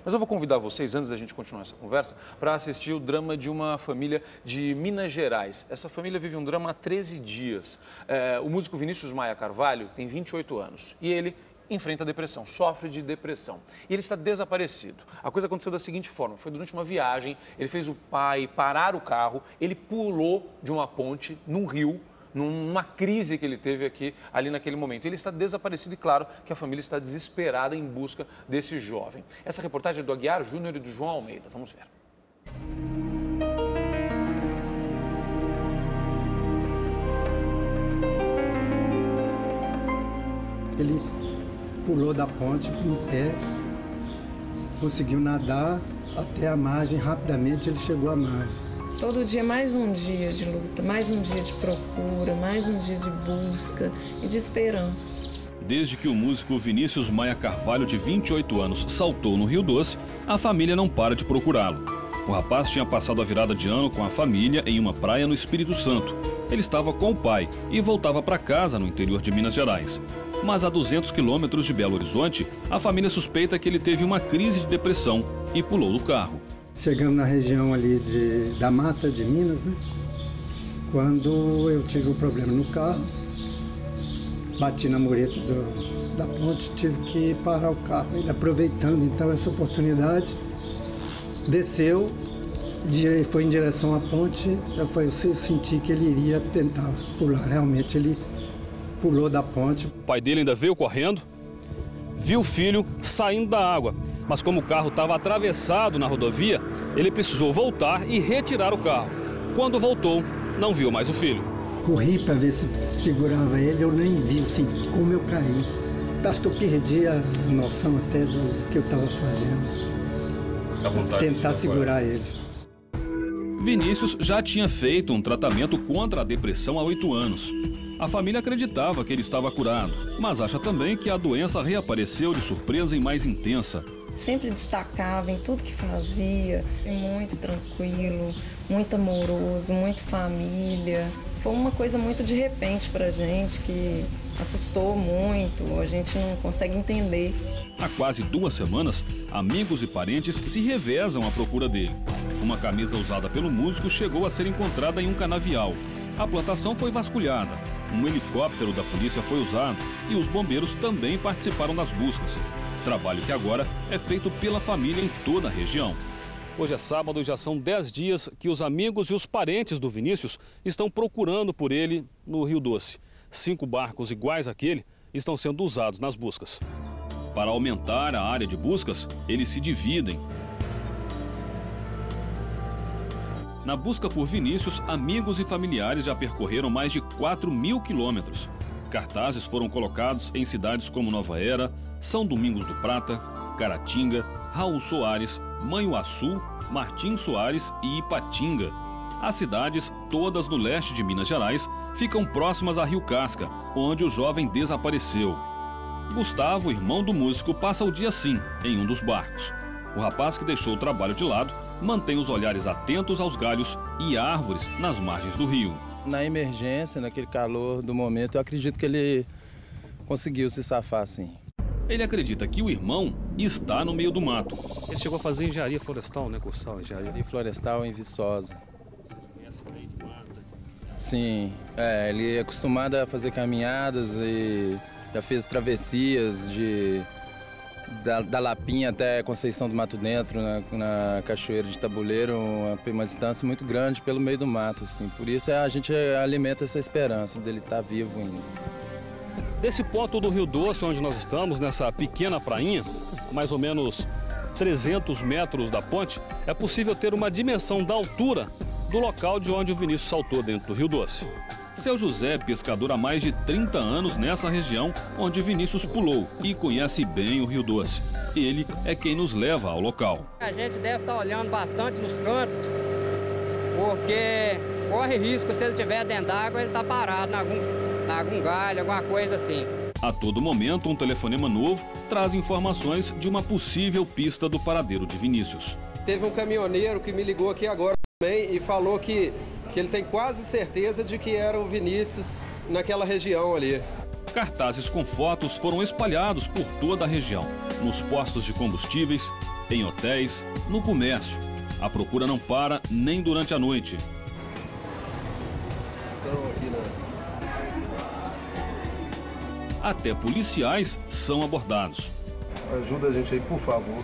Mas eu vou convidar vocês, antes da gente continuar essa conversa, para assistir o drama de uma família de Minas Gerais. Essa família vive um drama há 13 dias. O músico Vinícius Maia Carvalho tem 28 anos e ele enfrenta depressão, sofre de depressão. E ele está desaparecido. A coisa aconteceu da seguinte forma, foi durante uma viagem, ele fez o pai parar o carro, ele pulou de uma ponte num rio, numa crise que ele teve ali naquele momento. Ele está desaparecido e claro que a família está desesperada em busca desse jovem. Essa reportagem é do Aguiar Júnior e do João Almeida. Vamos ver. Ele pulou da ponte em pé, conseguiu nadar até a margem, rapidamente ele chegou à margem. Todo dia mais um dia de luta, mais um dia de procura, mais um dia de busca e de esperança. Desde que o músico Vinícius Maia Carvalho, de 28 anos, saltou no Rio Doce, a família não para de procurá-lo. O rapaz tinha passado a virada de ano com a família em uma praia no Espírito Santo. Ele estava com o pai e voltava para casa no interior de Minas Gerais. Mas a 200 quilômetros de Belo Horizonte, a família suspeita que ele teve uma crise de depressão e pulou do carro. Chegamos na região ali da mata de Minas, né? Quando eu tive um problema no carro, bati na mureta da ponte, tive que parar o carro. E aproveitando então essa oportunidade, desceu, foi em direção à ponte, eu senti que ele iria tentar pular. Realmente ele pulou da ponte. O pai dele ainda veio correndo, viu o filho saindo da água. Mas como o carro estava atravessado na rodovia, ele precisou voltar e retirar o carro. Quando voltou, não viu mais o filho. Corri para ver se segurava ele, eu nem vi assim, como eu caí. Acho que eu perdi a noção até do que eu estava fazendo. Tentar segurar ele. Vinícius já tinha feito um tratamento contra a depressão há 8 anos. A família acreditava que ele estava curado, mas acha também que a doença reapareceu de surpresa e mais intensa. Sempre destacava em tudo que fazia, muito tranquilo, muito amoroso, muito família. Foi uma coisa muito de repente pra gente, que assustou muito, a gente não consegue entender. Há quase 2 semanas, amigos e parentes se revezam à procura dele. Uma camisa usada pelo músico chegou a ser encontrada em um canavial. A plantação foi vasculhada, um helicóptero da polícia foi usado e os bombeiros também participaram das buscas. Trabalho que agora é feito pela família em toda a região. Hoje é sábado e já são 10 dias que os amigos e os parentes do Vinícius estão procurando por ele no Rio Doce. 5 barcos iguais àquele estão sendo usados nas buscas. Para aumentar a área de buscas, eles se dividem. Na busca por Vinícius, amigos e familiares já percorreram mais de 4.000 quilômetros. Cartazes foram colocados em cidades como Nova Era, São Domingos do Prata, Caratinga, Raul Soares, Manhuaçu, Martim Soares e Ipatinga. As cidades, todas no leste de Minas Gerais, ficam próximas a Rio Casca, onde o jovem desapareceu. Gustavo, irmão do músico, passa o dia assim, em um dos barcos. O rapaz que deixou o trabalho de lado mantém os olhares atentos aos galhos e árvores nas margens do rio. Na emergência, naquele calor do momento, eu acredito que ele conseguiu se safar, sim. Ele acredita que o irmão está no meio do mato. Ele chegou a fazer engenharia florestal, né, cursar engenharia? Engenharia florestal em Viçosa. Sim, ele é acostumado a fazer caminhadas e já fez travessias da Lapinha até Conceição do Mato Dentro, na Cachoeira de Tabuleiro, uma distância muito grande pelo meio do mato, assim. Por isso a gente alimenta essa esperança dele estar vivo ainda. Desse ponto do Rio Doce, onde nós estamos, nessa pequena prainha, mais ou menos 300 metros da ponte, é possível ter uma dimensão da altura do local de onde o Vinícius saltou dentro do Rio Doce. Seu José é pescador há mais de 30 anos nessa região onde Vinícius pulou e conhece bem o Rio Doce. Ele é quem nos leva ao local. A gente deve estar olhando bastante nos cantos, porque corre risco, se ele estiver dentro d'água, ele está parado em algum galho, alguma coisa assim. A todo momento, um telefonema novo traz informações de uma possível pista do paradeiro de Vinícius. Teve um caminhoneiro que me ligou aqui agora também e falou que ele tem quase certeza de que era o Vinícius naquela região ali. Cartazes com fotos foram espalhados por toda a região, nos postos de combustíveis, em hotéis, no comércio. A procura não para nem durante a noite. Até policiais são abordados. Ajuda a gente aí, por favor.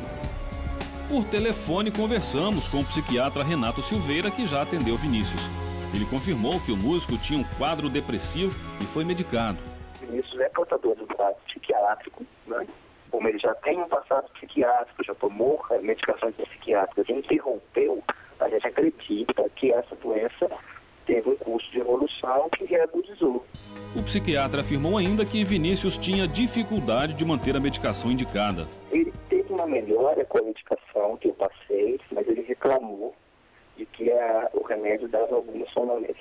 Por telefone, conversamos com o psiquiatra Renato Silveira, que já atendeu Vinícius. Ele confirmou que o músico tinha um quadro depressivo e foi medicado. Vinícius é portador de um quadro psiquiátrico, né? Como ele já tem um passado psiquiátrico, já tomou medicações psiquiátricas e interrompeu, a gente acredita que essa doença teve um curso de evolução que reagudizou. O psiquiatra afirmou ainda que Vinícius tinha dificuldade de manter a medicação indicada. Ele teve uma melhora com a medicação que eu passei, mas ele reclamou de que o remédio dava alguma sonolência.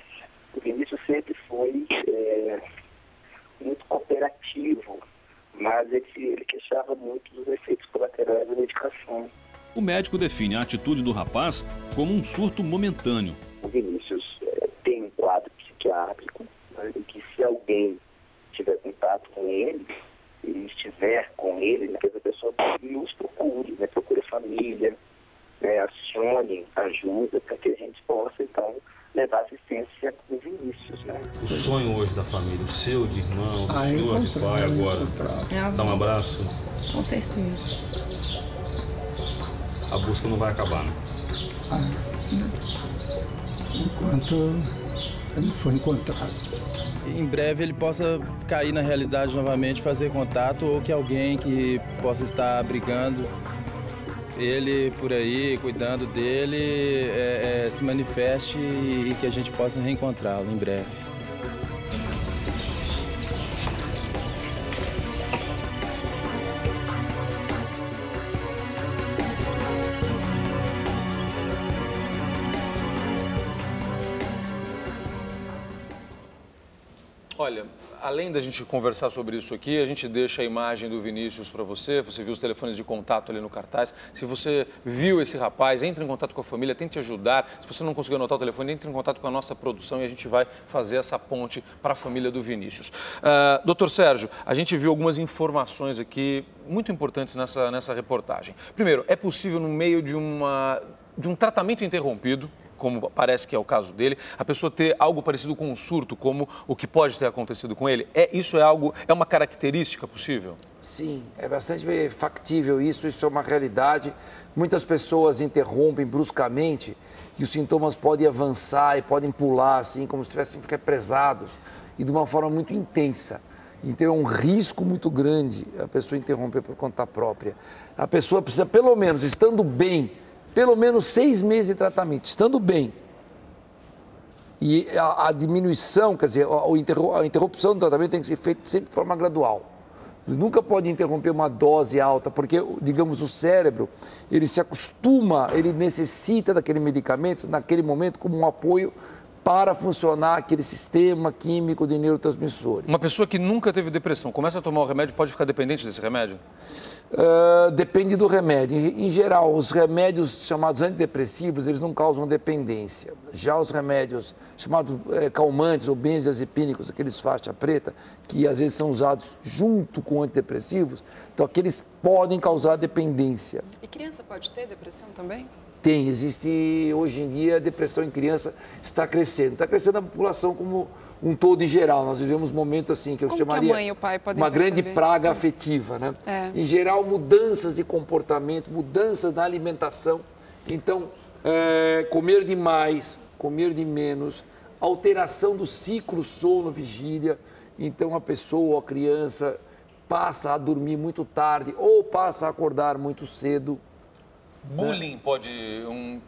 O Vinícius sempre foi muito cooperativo, mas ele queixava muito dos efeitos colaterais da medicação. O médico define a atitude do rapaz como um surto momentâneo. O Vinícius tem um quadro psiquiátrico, né, e que se alguém tiver contato com ele e estiver com ele, né, que essa pessoa nos procure, né, procure a família, né, acione ajuda para que a gente possa, então, levar assistência para o Vinícius. Né? O sonho hoje da família, o seu de irmão, do senhor de pai agora, dar um abraço. Com certeza. A busca não vai acabar, né? Enquanto ele não for encontrado. Em breve ele possa cair na realidade novamente, fazer contato, ou que alguém que possa estar abrigando ele por aí, cuidando dele, se manifeste e que a gente possa reencontrá-lo em breve. Olha, além da gente conversar sobre isso aqui, a gente deixa a imagem do Vinícius para você. Você viu os telefones de contato ali no cartaz. Se você viu esse rapaz, entre em contato com a família, tente ajudar. Se você não conseguiu anotar o telefone, entre em contato com a nossa produção e a gente vai fazer essa ponte para a família do Vinícius. Doutor Sérgio, a gente viu algumas informações aqui muito importantes nessa reportagem. Primeiro, é possível no meio de um tratamento interrompido, como parece que é o caso dele, a pessoa ter algo parecido com um surto, como o que pode ter acontecido com ele? É uma característica possível? Sim, é bastante factível isso é uma realidade. Muitas pessoas interrompem bruscamente e os sintomas podem avançar e podem pular, assim, como se estivessem represados e de uma forma muito intensa. Então é um risco muito grande a pessoa interromper por conta própria. A pessoa precisa, pelo menos, estando bem, pelo menos 6 meses de tratamento, estando bem. E a diminuição, quer dizer, a interrupção do tratamento tem que ser feita sempre de forma gradual. Você nunca pode interromper uma dose alta, porque, digamos, o cérebro, ele se acostuma, ele necessita daquele medicamento, naquele momento, como um apoio para funcionar aquele sistema químico de neurotransmissores. Uma pessoa que nunca teve depressão, começa a tomar o remédio, pode ficar dependente desse remédio? Depende do remédio. Em geral, os remédios chamados antidepressivos, eles não causam dependência. Já os remédios chamados calmantes ou benzodiazepínicos, aqueles faixa preta, que às vezes são usados junto com antidepressivos, então aqueles podem causar dependência. E criança pode ter depressão também? Tem, existe hoje em dia a depressão em criança está crescendo na população como um todo em geral. Nós vivemos um momento assim que eu chamaria que a mãe e o pai podem uma perceber? grande praga afetiva, né? Em geral, mudanças de comportamento, mudanças na alimentação. Então, comer demais, comer de menos, alteração do ciclo sono-vigília. Então, a pessoa, a criança, passa a dormir muito tarde ou passa a acordar muito cedo. Bullying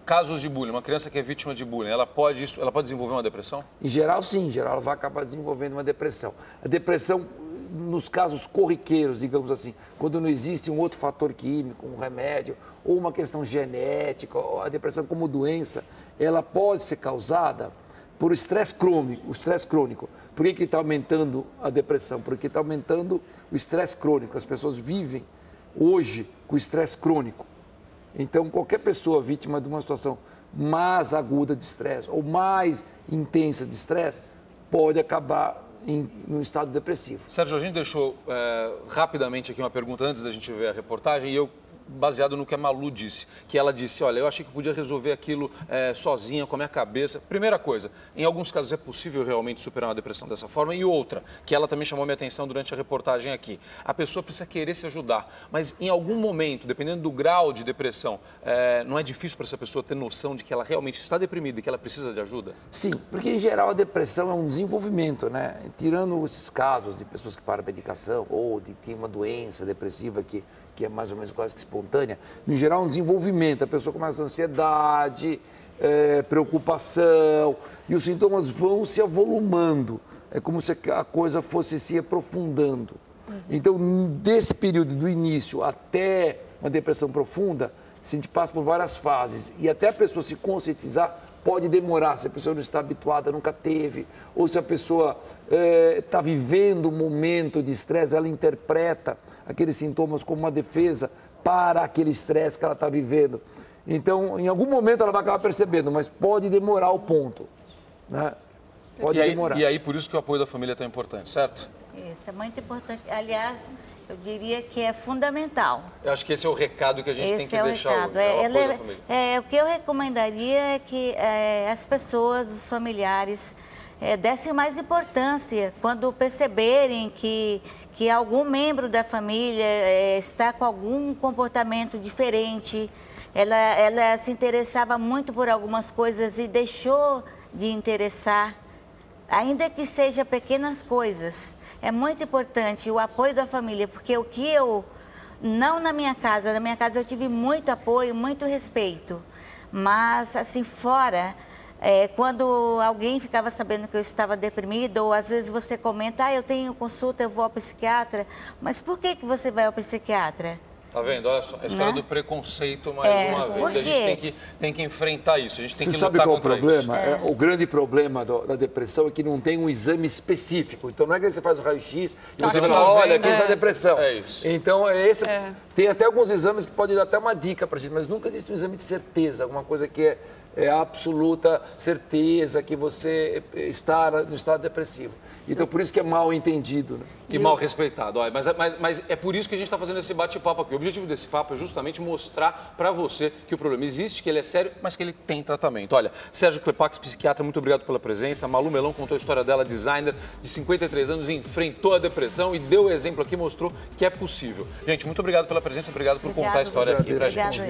casos de bullying, uma criança que é vítima de bullying, ela pode desenvolver uma depressão? Em geral, sim, em geral ela vai acabar desenvolvendo uma depressão. A depressão, nos casos corriqueiros, digamos assim, quando não existe um outro fator químico, um remédio, ou uma questão genética, a depressão como doença, ela pode ser causada por estresse crônico. Por que está aumentando a depressão? Porque está aumentando o estresse crônico. As pessoas vivem hoje com estresse crônico. Então, qualquer pessoa vítima de uma situação mais aguda de estresse ou mais intensa de estresse pode acabar num estado depressivo. Sérgio, a gente deixou rapidamente aqui uma pergunta antes da gente ver a reportagem e eu baseado no que a Malu disse, que ela disse, olha, eu achei que podia resolver aquilo sozinha, com a minha cabeça. Primeira coisa, em alguns casos é possível realmente superar uma depressão dessa forma. E outra, que ela também chamou minha atenção durante a reportagem aqui, a pessoa precisa querer se ajudar, mas em algum momento, dependendo do grau de depressão, não é difícil para essa pessoa ter noção de que ela realmente está deprimida e que ela precisa de ajuda? Sim, porque em geral a depressão é um desenvolvimento, né? Tirando esses casos de pessoas que param a medicação ou de ter uma doença depressiva que é mais ou menos quase que espontânea, em geral é um desenvolvimento, a pessoa começa a ansiedade, preocupação, e os sintomas vão se avolumando, é como se a coisa fosse se aprofundando. Então, desse período do início até uma depressão profunda, se a gente passa por várias fases e até a pessoa se conscientizar, pode demorar, se a pessoa não está habituada, nunca teve, ou se a pessoa está vivendo um momento de estresse, ela interpreta aqueles sintomas como uma defesa para aquele estresse que ela está vivendo. Então, em algum momento ela vai acabar percebendo, mas pode demorar o ponto, né? Pode demorar. E aí, por isso que o apoio da família é tão importante, certo? Isso, é muito importante. Aliás, eu diria que é fundamental. Eu acho que esse é o recado que a gente tem que deixar hoje, o apoio da família. O que eu recomendaria é que as pessoas, os familiares, dessem mais importância quando perceberem que algum membro da família está com algum comportamento diferente. Ela se interessava muito por algumas coisas e deixou de interessar, ainda que seja pequenas coisas. É muito importante o apoio da família, porque não na minha casa eu tive muito apoio, muito respeito, mas assim fora, quando alguém ficava sabendo que eu estava deprimida, ou às vezes você comenta, eu tenho consulta, eu vou ao psiquiatra, mas por que você vai ao psiquiatra? Tá vendo? Olha só, a história do preconceito mais uma vez. A gente tem que enfrentar isso, a gente tem que lutar contra isso. Você sabe qual o problema? O grande problema da depressão é que não tem um exame específico. Então não é que você faz o raio-x e você fala, olha, aqui está a depressão. É isso. Então tem até alguns exames que podem dar até uma dica para a gente, mas nunca existe um exame de certeza, alguma coisa que é absoluta certeza que você está no estado depressivo. Então, por isso que é mal entendido. Né? E mal respeitado. Olha, mas é por isso que a gente está fazendo esse bate-papo aqui. O objetivo desse papo é justamente mostrar para você que o problema existe, que ele é sério, mas que ele tem tratamento. Olha, Sérgio Klepax, psiquiatra, muito obrigado pela presença. Malu Melão contou a história dela, designer de 53 anos, enfrentou a depressão e deu o exemplo aqui, mostrou que é possível. Gente, muito obrigado pela presença, obrigado por contar a história aqui pra gente.